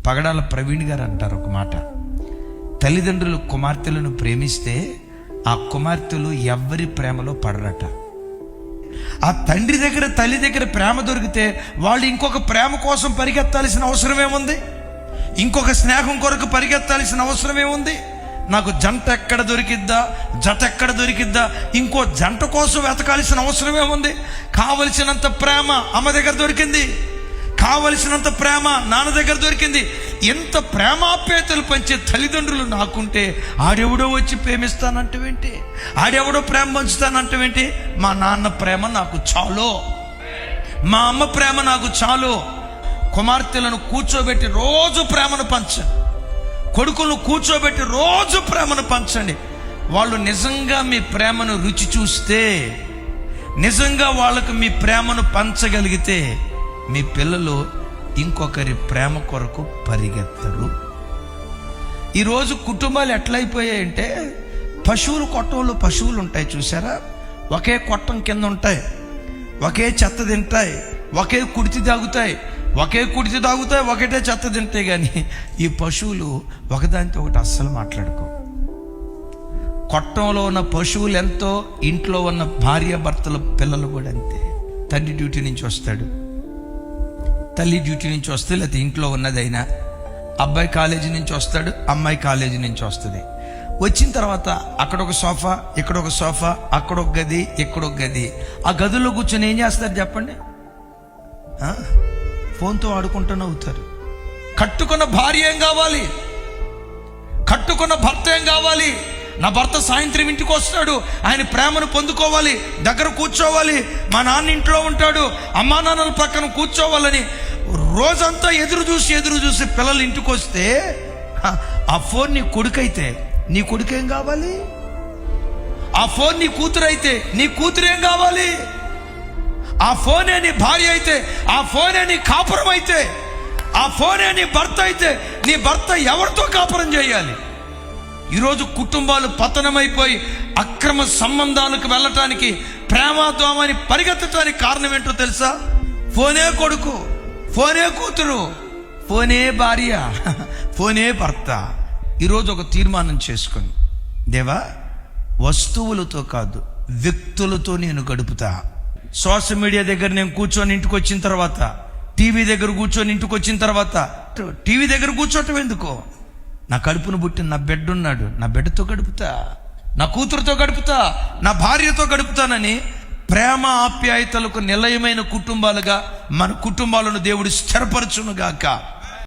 పగడాల ప్రవీణ్ గారు అంటారు ఒక మాట, తల్లిదండ్రులు కుమార్తెలను ప్రేమిస్తే ఆ కుమార్తెలు ఎవ్వరి ప్రేమలో పడరట. ఆ తండ్రి దగ్గర తల్లి దగ్గర ప్రేమ దొరికితే వాళ్ళు ఇంకొక ప్రేమ కోసం పరిగెత్తాల్సిన అవసరం ఏముంది? ఇంకొక స్నేహం కొరకు పరిగెత్తాల్సిన అవసరం ఏముంది? నాకు జంట ఎక్కడ దొరికిద్దా, జత ఎక్కడ దొరికిద్దా, ఇంకో జంట కోసం వెతకాల్సిన అవసరం ఏముంది? కావలసినంత ప్రేమ అమ్మ దగ్గర దొరికింది, కావలసినంత ప్రేమ నాన్న దగ్గర దొరికింది. ఎంత ప్రేమాప్యాయతలు పంచే తల్లిదండ్రులు నాకుంటే ఆడెవడో వచ్చి ప్రేమిస్తానంటవేంటి, ఆడెవడో ప్రేమ పంచుతానంటవేంటి? మా నాన్న ప్రేమ నాకు చాలు, మా అమ్మ ప్రేమ నాకు చాలు. కుమార్తెలను కూర్చోబెట్టి రోజు ప్రేమను పంచండి, కొడుకులను కూర్చోబెట్టి రోజు ప్రేమను పంచండి. వాళ్ళు నిజంగా మీ ప్రేమను రుచి చూస్తే, నిజంగా వాళ్ళకు మీ ప్రేమను పంచగలిగితే మీ పిల్లలు ఇంకొకరి ప్రేమ కొరకు పరిగెత్తరు. ఈరోజు కుటుంబాలు ఎట్లయిపోయాయంటే, పశువులు కొట్టంలో పశువులు ఉంటాయి చూసారా, ఒకే కొట్టం కింద ఉంటాయి, ఒకే చెత్త తింటాయి, ఒకే కుడితి తాగుతాయి, ఒకటే చెత్త తింటాయి. కానీ ఈ పశువులు ఒకదానితో ఒకటి అస్సలు మాట్లాడుకో. కొట్టంలో ఉన్న పశువులు ఎంతో, ఇంట్లో ఉన్న భార్య భర్తల పిల్లలు కూడా అంతే. తండ్రి డ్యూటీ నుంచి వస్తాడు, తల్లి డ్యూటీ నుంచి వస్తే, లేకపోతే ఇంట్లో ఉన్నదైనా, అబ్బాయి కాలేజీ నుంచి వస్తాడు, అమ్మాయి కాలేజీ నుంచి వస్తుంది. వచ్చిన తర్వాత అక్కడ ఒక సోఫా, ఇక్కడ ఒక సోఫా, అక్కడ ఒక గది, ఇక్కడ ఒక గది. ఆ గదుల్లో కూర్చొని ఏం చేస్తారు చెప్పండి? ఫోన్తో ఆడుకుంటూనే అవుతారు. కట్టుకున్న భార్య ఏం కావాలి, కట్టుకున్న భర్త ఏం కావాలి? నా భర్త సాయంత్రం ఇంటికి వస్తాడు, ఆయన ప్రేమను పొందుకోవాలి, దగ్గర కూర్చోవాలి, మా నాన్న ఇంట్లో ఉంటాడు, అమ్మా నాన్నల పక్కన కూర్చోవాలని రోజంతా ఎదురు చూసి పిల్లలు ఇంటికి వస్తే, ఆ ఫోన్ నీ కొడుకైతే నీ కొడుకేం కావాలి? ఆ ఫోన్ నీ కూతురు అయితే నీ కూతురేం కావాలి? ఆ ఫోనే నీ భార్య అయితే, ఆ ఫోనే నీ కాపురం అయితే, ఆ ఫోనే నీ భర్త అయితే, నీ భర్త ఎవరితో కాపురం చేయాలి? ఈరోజు కుటుంబాలు పతనమైపోయి అక్రమ సంబంధాలకు వెళ్ళటానికి, ప్రేమాద్వామని పరిగెత్తడానికి కారణం ఏంటో తెలుసా? ఫోనే కొడుకు, ఫోనే కూతురు, ఫోనే భార్య, ఫోనే భర్త. ఈరోజు ఒక తీర్మానం చేసుకొని, దేవా, వస్తువులతో కాదు వ్యక్తులతో నేను గడుపుతా. సోషల్ మీడియా దగ్గర నేను కూర్చొని ఇంటికి వచ్చిన తర్వాత, టీవీ దగ్గర కూర్చొని ఇంటికి వచ్చిన తర్వాత, టీవీ దగ్గర కూర్చోటం ఎందుకో? నా కడుపును పుట్టిన నా బిడ్డ ఉన్నాడు, నా బిడ్డతో గడుపుతా, నా కూతురుతో గడుపుతా, నా భార్యతో గడుపుతానని ప్రేమ ఆప్యాయతలకు నిలయమైన కుటుంబాలుగా మన కుటుంబాలను దేవుడు స్థిరపరచునుగాక.